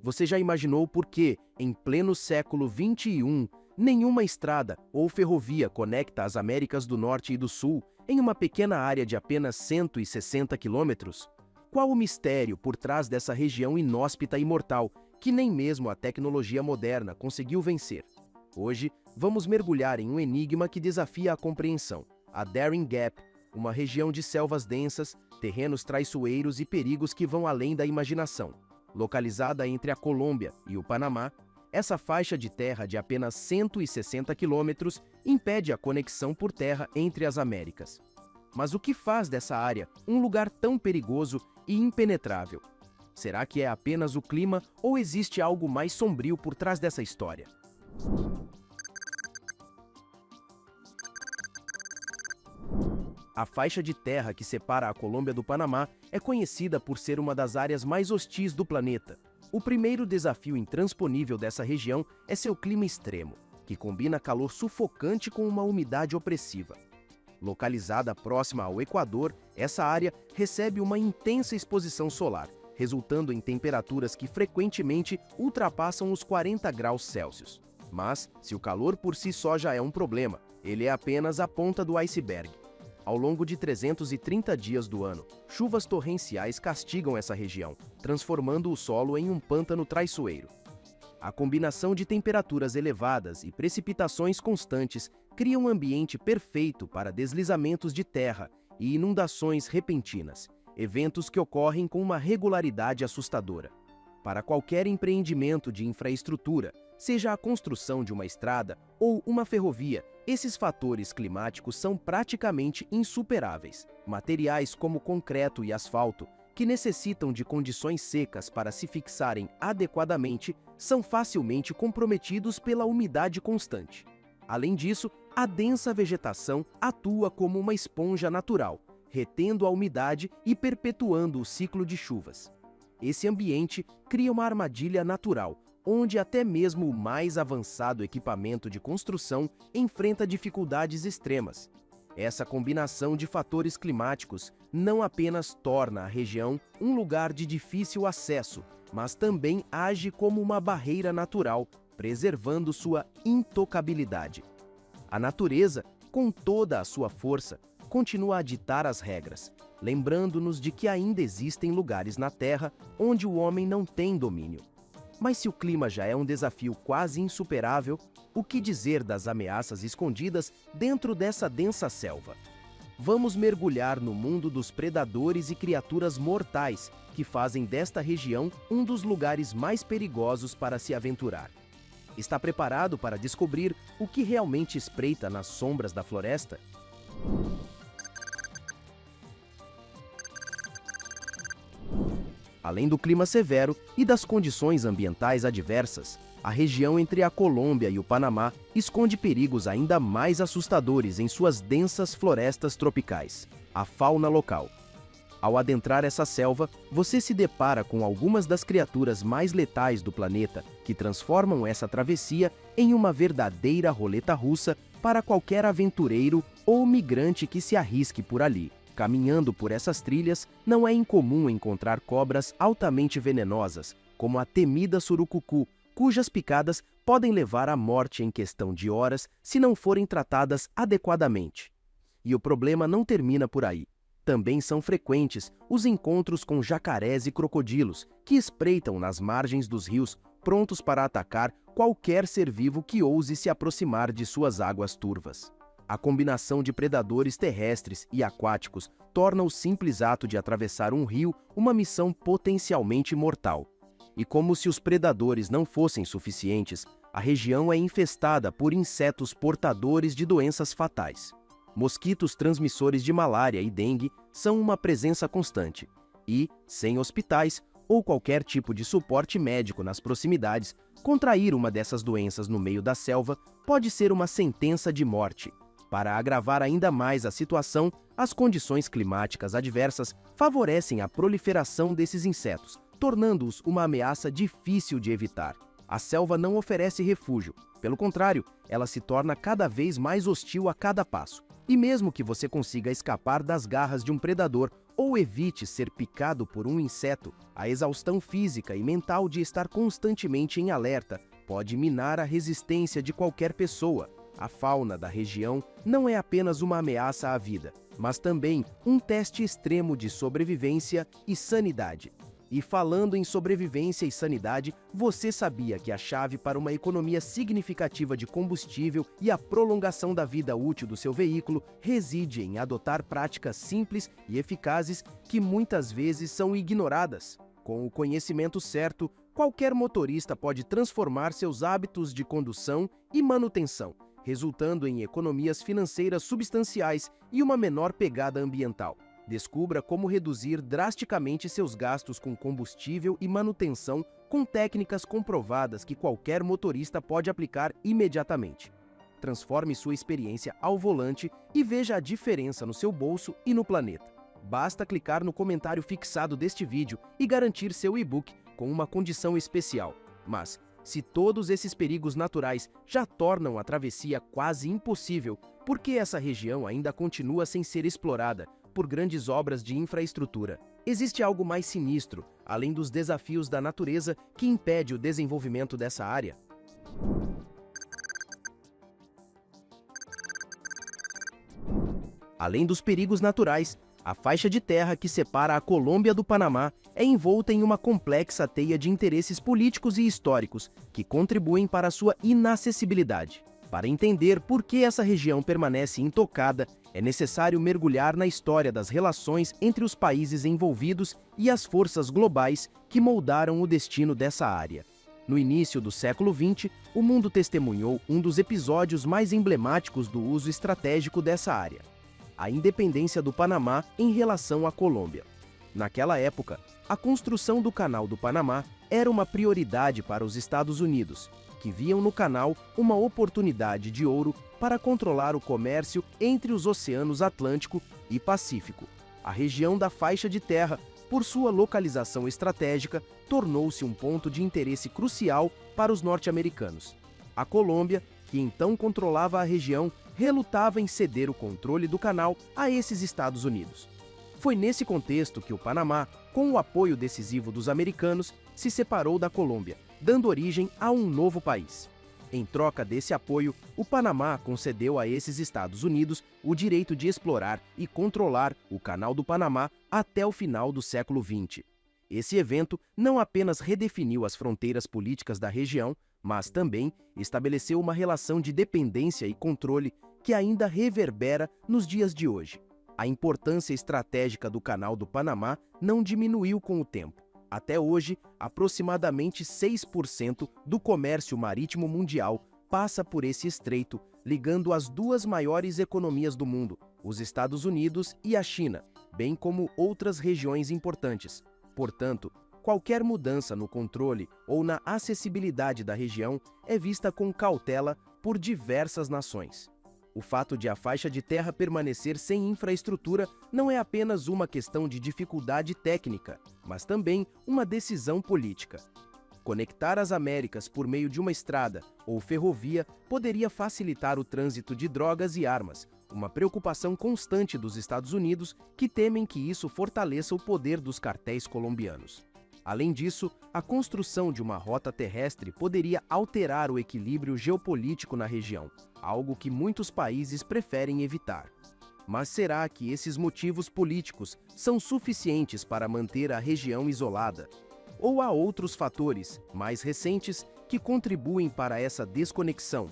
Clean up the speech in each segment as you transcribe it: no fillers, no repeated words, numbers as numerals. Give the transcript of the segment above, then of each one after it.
Você já imaginou por que, em pleno século XXI, nenhuma estrada ou ferrovia conecta as Américas do Norte e do Sul em uma pequena área de apenas 160 quilômetros? Qual o mistério por trás dessa região inóspita e mortal que nem mesmo a tecnologia moderna conseguiu vencer? Hoje, vamos mergulhar em um enigma que desafia a compreensão: a Darien Gap, uma região de selvas densas, terrenos traiçoeiros e perigos que vão além da imaginação. Localizada entre a Colômbia e o Panamá, essa faixa de terra de apenas 160 quilômetros impede a conexão por terra entre as Américas. Mas o que faz dessa área um lugar tão perigoso e impenetrável? Será que é apenas o clima ou existe algo mais sombrio por trás dessa história? A faixa de terra que separa a Colômbia do Panamá é conhecida por ser uma das áreas mais hostis do planeta. O primeiro desafio intransponível dessa região é seu clima extremo, que combina calor sufocante com uma umidade opressiva. Localizada próxima ao Equador, essa área recebe uma intensa exposição solar, resultando em temperaturas que frequentemente ultrapassam os 40 graus Celsius. Mas, se o calor por si só já é um problema, ele é apenas a ponta do iceberg. Ao longo de 330 dias do ano, chuvas torrenciais castigam essa região, transformando o solo em um pântano traiçoeiro. A combinação de temperaturas elevadas e precipitações constantes cria um ambiente perfeito para deslizamentos de terra e inundações repentinas, eventos que ocorrem com uma regularidade assustadora. Para qualquer empreendimento de infraestrutura, seja a construção de uma estrada ou uma ferrovia, esses fatores climáticos são praticamente insuperáveis. Materiais como concreto e asfalto, que necessitam de condições secas para se fixarem adequadamente, são facilmente comprometidos pela umidade constante. Além disso, a densa vegetação atua como uma esponja natural, retendo a umidade e perpetuando o ciclo de chuvas. Esse ambiente cria uma armadilha natural, onde até mesmo o mais avançado equipamento de construção enfrenta dificuldades extremas. Essa combinação de fatores climáticos não apenas torna a região um lugar de difícil acesso, mas também age como uma barreira natural, preservando sua intocabilidade. A natureza, com toda a sua força, continua a ditar as regras, lembrando-nos de que ainda existem lugares na Terra onde o homem não tem domínio. Mas se o clima já é um desafio quase insuperável, o que dizer das ameaças escondidas dentro dessa densa selva? Vamos mergulhar no mundo dos predadores e criaturas mortais que fazem desta região um dos lugares mais perigosos para se aventurar. Está preparado para descobrir o que realmente espreita nas sombras da floresta? Além do clima severo e das condições ambientais adversas, a região entre a Colômbia e o Panamá esconde perigos ainda mais assustadores em suas densas florestas tropicais: a fauna local. Ao adentrar essa selva, você se depara com algumas das criaturas mais letais do planeta, que transformam essa travessia em uma verdadeira roleta russa para qualquer aventureiro ou migrante que se arrisque por ali. Caminhando por essas trilhas, não é incomum encontrar cobras altamente venenosas, como a temida surucucu, cujas picadas podem levar à morte em questão de horas se não forem tratadas adequadamente. E o problema não termina por aí. Também são frequentes os encontros com jacarés e crocodilos, que espreitam nas margens dos rios, prontos para atacar qualquer ser vivo que ouse se aproximar de suas águas turvas. A combinação de predadores terrestres e aquáticos torna o simples ato de atravessar um rio uma missão potencialmente mortal. E como se os predadores não fossem suficientes, a região é infestada por insetos portadores de doenças fatais. Mosquitos transmissores de malária e dengue são uma presença constante. E, sem hospitais ou qualquer tipo de suporte médico nas proximidades, contrair uma dessas doenças no meio da selva pode ser uma sentença de morte. Para agravar ainda mais a situação, as condições climáticas adversas favorecem a proliferação desses insetos, tornando-os uma ameaça difícil de evitar. A selva não oferece refúgio, pelo contrário, ela se torna cada vez mais hostil a cada passo. E mesmo que você consiga escapar das garras de um predador ou evite ser picado por um inseto. A exaustão física e mental de estar constantemente em alerta pode minar a resistência de qualquer pessoa. A fauna da região não é apenas uma ameaça à vida, mas também um teste extremo de sobrevivência e sanidade. E falando em sobrevivência e sanidade, você sabia que a chave para uma economia significativa de combustível e a prolongação da vida útil do seu veículo reside em adotar práticas simples e eficazes que muitas vezes são ignoradas? Com o conhecimento certo, qualquer motorista pode transformar seus hábitos de condução e manutenção, resultando em economias financeiras substanciais e uma menor pegada ambiental. Descubra como reduzir drasticamente seus gastos com combustível e manutenção com técnicas comprovadas que qualquer motorista pode aplicar imediatamente. Transforme sua experiência ao volante e veja a diferença no seu bolso e no planeta. Basta clicar no comentário fixado deste vídeo e garantir seu e-book com uma condição especial. Mas, se todos esses perigos naturais já tornam a travessia quase impossível, por que essa região ainda continua sem ser explorada por grandes obras de infraestrutura? Existe algo mais sinistro, além dos desafios da natureza, que impede o desenvolvimento dessa área? Além dos perigos naturais, a faixa de terra que separa a Colômbia do Panamá é envolta em uma complexa teia de interesses políticos e históricos que contribuem para sua inacessibilidade. Para entender por que essa região permanece intocada, é necessário mergulhar na história das relações entre os países envolvidos e as forças globais que moldaram o destino dessa área. No início do século XX, o mundo testemunhou um dos episódios mais emblemáticos do uso estratégico dessa área: a independência do Panamá em relação à Colômbia. Naquela época, a construção do Canal do Panamá era uma prioridade para os Estados Unidos, que viam no canal uma oportunidade de ouro para controlar o comércio entre os oceanos Atlântico e Pacífico. A região da faixa de terra, por sua localização estratégica, tornou-se um ponto de interesse crucial para os norte-americanos. A Colômbia, que então controlava a região, relutava em ceder o controle do canal a esses Estados Unidos. Foi nesse contexto que o Panamá, com o apoio decisivo dos americanos, se separou da Colômbia, dando origem a um novo país. Em troca desse apoio, o Panamá concedeu a esses Estados Unidos o direito de explorar e controlar o Canal do Panamá até o final do século XX. Esse evento não apenas redefiniu as fronteiras políticas da região, mas também estabeleceu uma relação de dependência e controle que ainda reverbera nos dias de hoje. A importância estratégica do Canal do Panamá não diminuiu com o tempo. Até hoje, aproximadamente 6% do comércio marítimo mundial passa por esse estreito, ligando as duas maiores economias do mundo, os Estados Unidos e a China, bem como outras regiões importantes. Portanto, qualquer mudança no controle ou na acessibilidade da região é vista com cautela por diversas nações. O fato de a faixa de terra permanecer sem infraestrutura não é apenas uma questão de dificuldade técnica, mas também uma decisão política. Conectar as Américas por meio de uma estrada ou ferrovia poderia facilitar o trânsito de drogas e armas, uma preocupação constante dos Estados Unidos, que temem que isso fortaleça o poder dos cartéis colombianos. Além disso, a construção de uma rota terrestre poderia alterar o equilíbrio geopolítico na região, algo que muitos países preferem evitar. Mas será que esses motivos políticos são suficientes para manter a região isolada? Ou há outros fatores, mais recentes, que contribuem para essa desconexão?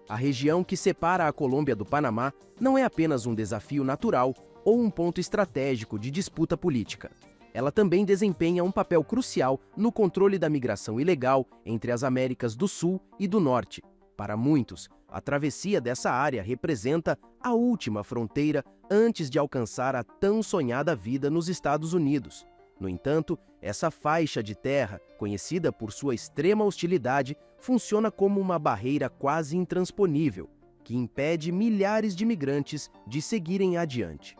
A região que separa a Colômbia do Panamá não é apenas um desafio natural ou um ponto estratégico de disputa política. Ela também desempenha um papel crucial no controle da migração ilegal entre as Américas do Sul e do Norte. Para muitos, a travessia dessa área representa a última fronteira antes de alcançar a tão sonhada vida nos Estados Unidos. No entanto, essa faixa de terra, conhecida por sua extrema hostilidade, funciona como uma barreira quase intransponível, que impede milhares de imigrantes de seguirem adiante.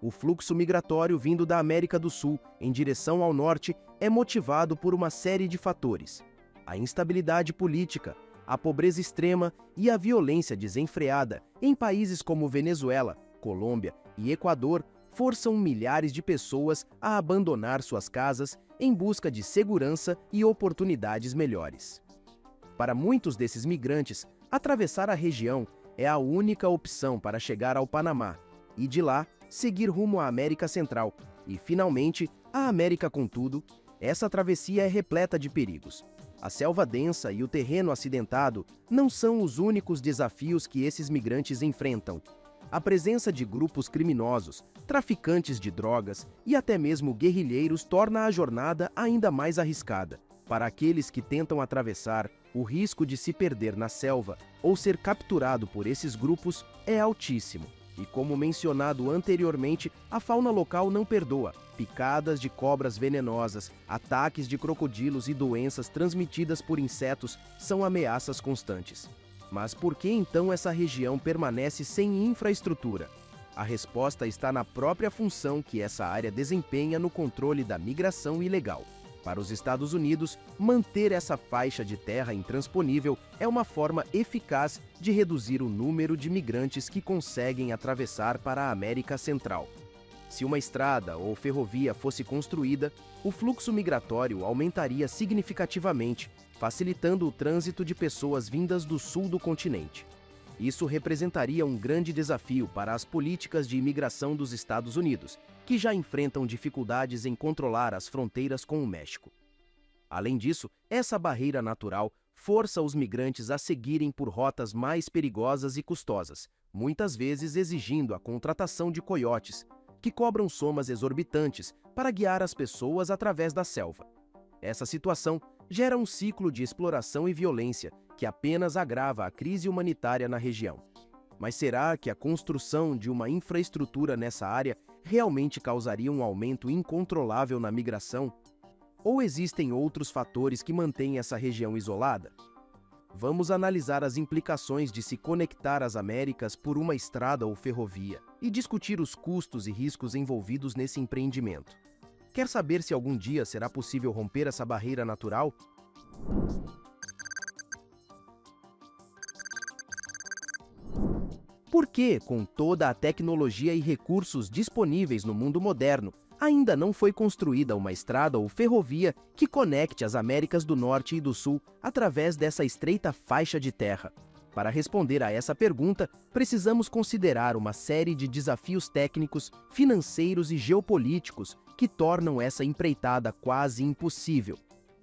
O fluxo migratório vindo da América do Sul em direção ao norte é motivado por uma série de fatores: a instabilidade política, a pobreza extrema e a violência desenfreada em países como Venezuela, Colômbia e Equador forçam milhares de pessoas a abandonar suas casas em busca de segurança e oportunidades melhores. Para muitos desses migrantes, atravessar a região é a única opção para chegar ao Panamá e de lá seguir rumo à América Central e, finalmente, à América. Contudo, essa travessia é repleta de perigos. A selva densa e o terreno acidentado não são os únicos desafios que esses migrantes enfrentam. A presença de grupos criminosos, traficantes de drogas e até mesmo guerrilheiros torna a jornada ainda mais arriscada. Para aqueles que tentam atravessar, o risco de se perder na selva ou ser capturado por esses grupos é altíssimo. E como mencionado anteriormente, a fauna local não perdoa. Picadas de cobras venenosas, ataques de crocodilos e doenças transmitidas por insetos são ameaças constantes. Mas por que então essa região permanece sem infraestrutura? A resposta está na própria função que essa área desempenha no controle da migração ilegal. Para os Estados Unidos, manter essa faixa de terra intransponível é uma forma eficaz de reduzir o número de migrantes que conseguem atravessar para a América Central. Se uma estrada ou ferrovia fosse construída, o fluxo migratório aumentaria significativamente, facilitando o trânsito de pessoas vindas do sul do continente. Isso representaria um grande desafio para as políticas de imigração dos Estados Unidos, que já enfrentam dificuldades em controlar as fronteiras com o México. Além disso, essa barreira natural força os migrantes a seguirem por rotas mais perigosas e custosas, muitas vezes exigindo a contratação de coiotes, que cobram somas exorbitantes para guiar as pessoas através da selva. Essa situação gera um ciclo de exploração e violência que apenas agrava a crise humanitária na região. Mas será que a construção de uma infraestrutura nessa área realmente causaria um aumento incontrolável na migração? Ou existem outros fatores que mantêm essa região isolada? Vamos analisar as implicações de se conectar às Américas por uma estrada ou ferrovia e discutir os custos e riscos envolvidos nesse empreendimento. Quer saber se algum dia será possível romper essa barreira natural? Por que, com toda a tecnologia e recursos disponíveis no mundo moderno, ainda não foi construída uma estrada ou ferrovia que conecte as Américas do Norte e do Sul através dessa estreita faixa de terra? Para responder a essa pergunta, precisamos considerar uma série de desafios técnicos, financeiros e geopolíticos que tornam essa empreitada quase impossível.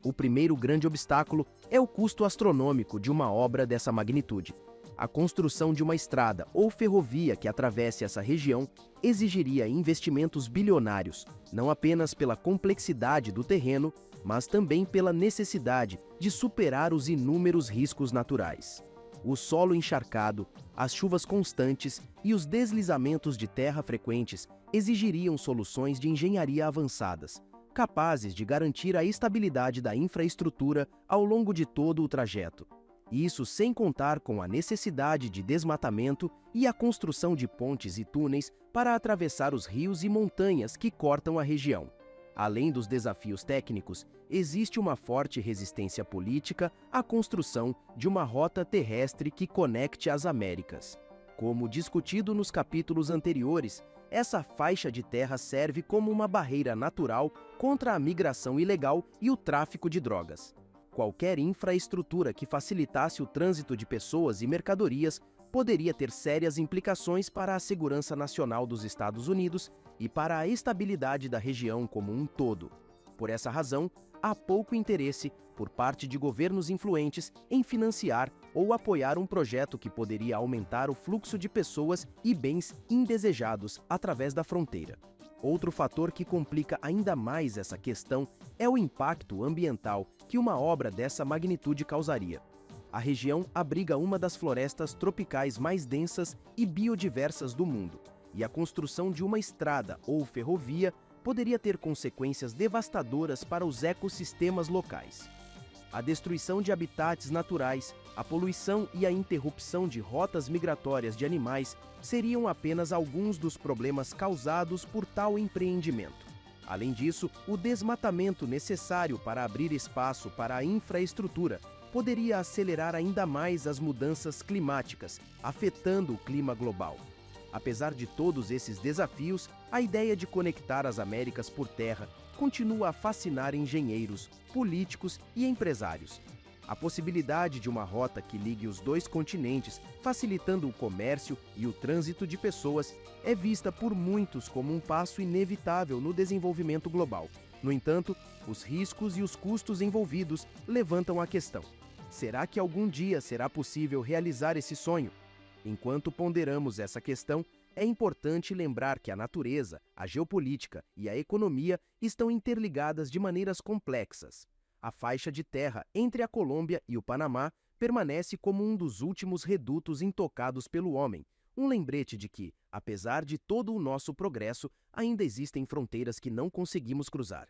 O primeiro grande obstáculo é o custo astronômico de uma obra dessa magnitude. A construção de uma estrada ou ferrovia que atravesse essa região exigiria investimentos bilionários, não apenas pela complexidade do terreno, mas também pela necessidade de superar os inúmeros riscos naturais. O solo encharcado, as chuvas constantes e os deslizamentos de terra frequentes exigiriam soluções de engenharia avançadas, capazes de garantir a estabilidade da infraestrutura ao longo de todo o trajeto. Isso sem contar com a necessidade de desmatamento e a construção de pontes e túneis para atravessar os rios e montanhas que cortam a região. Além dos desafios técnicos, existe uma forte resistência política à construção de uma rota terrestre que conecte as Américas. Como discutido nos capítulos anteriores, essa faixa de terra serve como uma barreira natural contra a migração ilegal e o tráfico de drogas. Qualquer infraestrutura que facilitasse o trânsito de pessoas e mercadorias poderia ter sérias implicações para a segurança nacional dos Estados Unidos e para a estabilidade da região como um todo. Por essa razão, há pouco interesse por parte de governos influentes em financiar ou apoiar um projeto que poderia aumentar o fluxo de pessoas e bens indesejados através da fronteira. Outro fator que complica ainda mais essa questão é o impacto ambiental que uma obra dessa magnitude causaria. A região abriga uma das florestas tropicais mais densas e biodiversas do mundo, e a construção de uma estrada ou ferrovia poderia ter consequências devastadoras para os ecossistemas locais. A destruição de habitats naturais, a poluição e a interrupção de rotas migratórias de animais seriam apenas alguns dos problemas causados por tal empreendimento. Além disso, o desmatamento necessário para abrir espaço para a infraestrutura poderia acelerar ainda mais as mudanças climáticas, afetando o clima global. Apesar de todos esses desafios, a ideia de conectar as Américas por terra continua a fascinar engenheiros, políticos e empresários. A possibilidade de uma rota que ligue os dois continentes, facilitando o comércio e o trânsito de pessoas, é vista por muitos como um passo inevitável no desenvolvimento global. No entanto, os riscos e os custos envolvidos levantam a questão: será que algum dia será possível realizar esse sonho? Enquanto ponderamos essa questão, é importante lembrar que a natureza, a geopolítica e a economia estão interligadas de maneiras complexas. A faixa de terra entre a Colômbia e o Panamá permanece como um dos últimos redutos intocados pelo homem, um lembrete de que, apesar de todo o nosso progresso, ainda existem fronteiras que não conseguimos cruzar.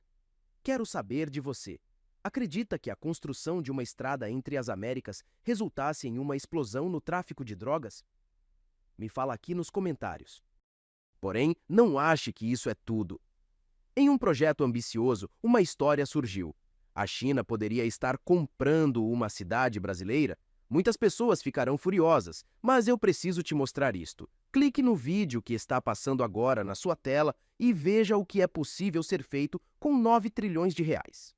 Quero saber de você. Acredita que a construção de uma estrada entre as Américas resultasse em uma explosão no tráfico de drogas? Me fala aqui nos comentários. Porém, não ache que isso é tudo. Em um projeto ambicioso, uma história surgiu. A China poderia estar comprando uma cidade brasileira? Muitas pessoas ficarão furiosas, mas eu preciso te mostrar isto. Clique no vídeo que está passando agora na sua tela e veja o que é possível ser feito com 9 trilhões de reais.